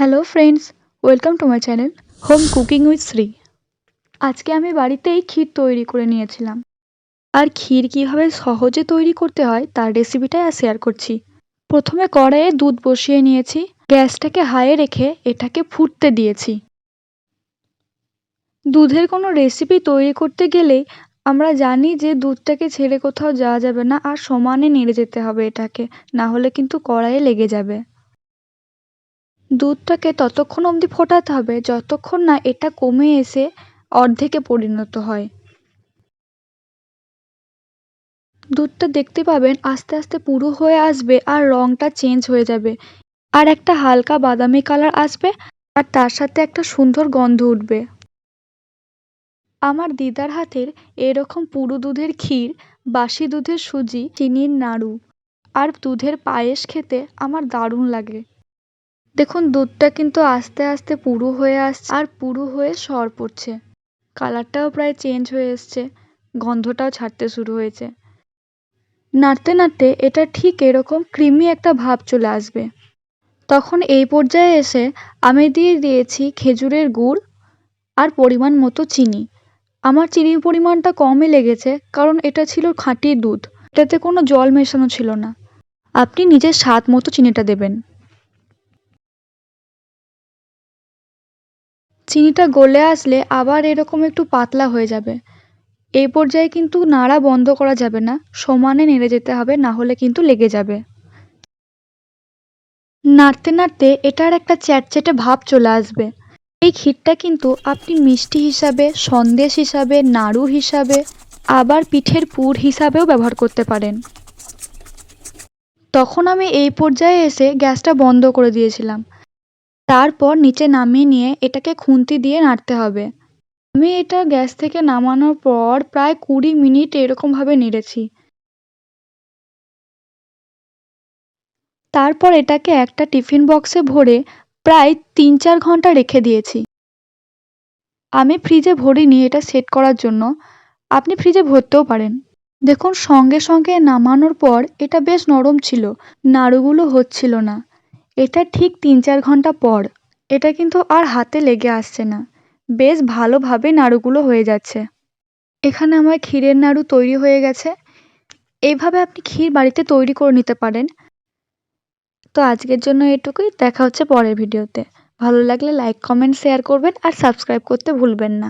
Hello friends, welcome to my channel home cooking with Shri. আজকে আমি বাড়িতেই ক্ষীর তৈরি করে নিয়েছিলাম। আর ক্ষীর কীভাবে সহজে তৈরি করতে হয় তার রেসিপিটাই আর শেয়ার করছি। প্রথমে কড়াইয়ে দুধ বসিয়ে নিয়েছি, গ্যাসটাকে হাইয়ে রেখে এটাকে ফুটতে দিয়েছি। দুধের কোনো রেসিপি তৈরি করতে গেলেই আমরা জানি যে দুধটাকে ছেড়ে কোথাও যাওয়া যাবে না, আর সমানে নেড়ে যেতে হবে এটাকে, না হলে কিন্তু কড়াইয়ে লেগে যাবে। দুধটাকে ততক্ষণ অবধি ফোটাতে হবে যতক্ষণ না এটা কমে এসে অর্ধেকে পরিণত হয়। দুধটা দেখতে পাবেন আস্তে আস্তে পুরো হয়ে আসবে আর রঙটা চেঞ্জ হয়ে যাবে, আর একটা হালকা বাদামি কালার আসবে, আর তার সাথে একটা সুন্দর গন্ধ উঠবে। আমার দিদার হাতের এরকম পুরো দুধের ক্ষীর, বাসি দুধের সুজি, চিনির নাড়ু আর দুধের পায়েস খেতে আমার দারুণ লাগে। দেখুন দুধটা কিন্তু আস্তে আস্তে পুরো হয়ে আসছে আর পুরো হয়ে সর পড়ছে, কালারটাও প্রায় চেঞ্জ হয়ে এসছে, গন্ধটাও ছাড়তে শুরু হয়েছে। নাড়তে নাড়তে এটা ঠিক এরকম ক্রিমি একটা ভাব চলে আসবে। তখন এই পর্যায়ে এসে আমি দিয়ে দিয়েছি খেজুরের গুড় আর পরিমাণ মতো চিনি। আমার চিনির পরিমাণটা কমই লেগেছে, কারণ এটা ছিল খাঁটি দুধ, এটাতে কোনো জল মেশানো ছিল না। আপনি নিজের স্বাদ মতো চিনিটা দেবেন। চিনিটা গলে আসলে আবার এরকম একটু পাতলা হয়ে যাবে। এই পর্যায়ে কিন্তু নাড়া বন্ধ করা যাবে না, সমানে নেড়ে যেতে হবে, না হলে কিন্তু লেগে যাবে। নাড়তে নাড়তে এটার একটা চ্যাটচ্যাটে ভাব চলে আসবে। এই ক্ষীরটা কিন্তু আপনি মিষ্টি হিসাবে, সন্দেশ হিসাবে, নাড়ু হিসাবে, আবার পিঠের পুর হিসাবেও ব্যবহার করতে পারেন। তখন আমি এই পর্যায়ে এসে গ্যাসটা বন্ধ করে দিয়েছিলাম। তারপর নিচে নামিয়ে নিয়ে এটাকে খুন্তি দিয়ে নাড়তে হবে। আমি এটা গ্যাস থেকে নামানোর পর প্রায় 20 মিনিট এরকমভাবে নেড়েছি। তারপর এটাকে একটা টিফিন বক্সে ভরে প্রায় 3-4 ঘন্টা রেখে দিয়েছি। আমি ফ্রিজে ভরিনি এটা সেট করার জন্য, আপনি ফ্রিজে ভরতেও পারেন। দেখুন সঙ্গে সঙ্গে নামানোর পর এটা বেশ নরম ছিল, নাড়ুগুলো হচ্ছিল না। এটা ঠিক 3-4 ঘন্টা পর এটা কিন্তু আর হাতে লেগে আসছে না, বেশ ভালোভাবে নাড়ুগুলো হয়ে যাচ্ছে। এখানে আমার ক্ষীরের নাড়ু তৈরি হয়ে গেছে। এইভাবে আপনি ক্ষীর বাড়িতে তৈরি করে নিতে পারেন। তো আজকের জন্য এটুকুই, দেখা হচ্ছে পরের ভিডিওতে। ভালো লাগলে লাইক, কমেন্ট, শেয়ার করবেন আর সাবস্ক্রাইব করতে ভুলবেন না।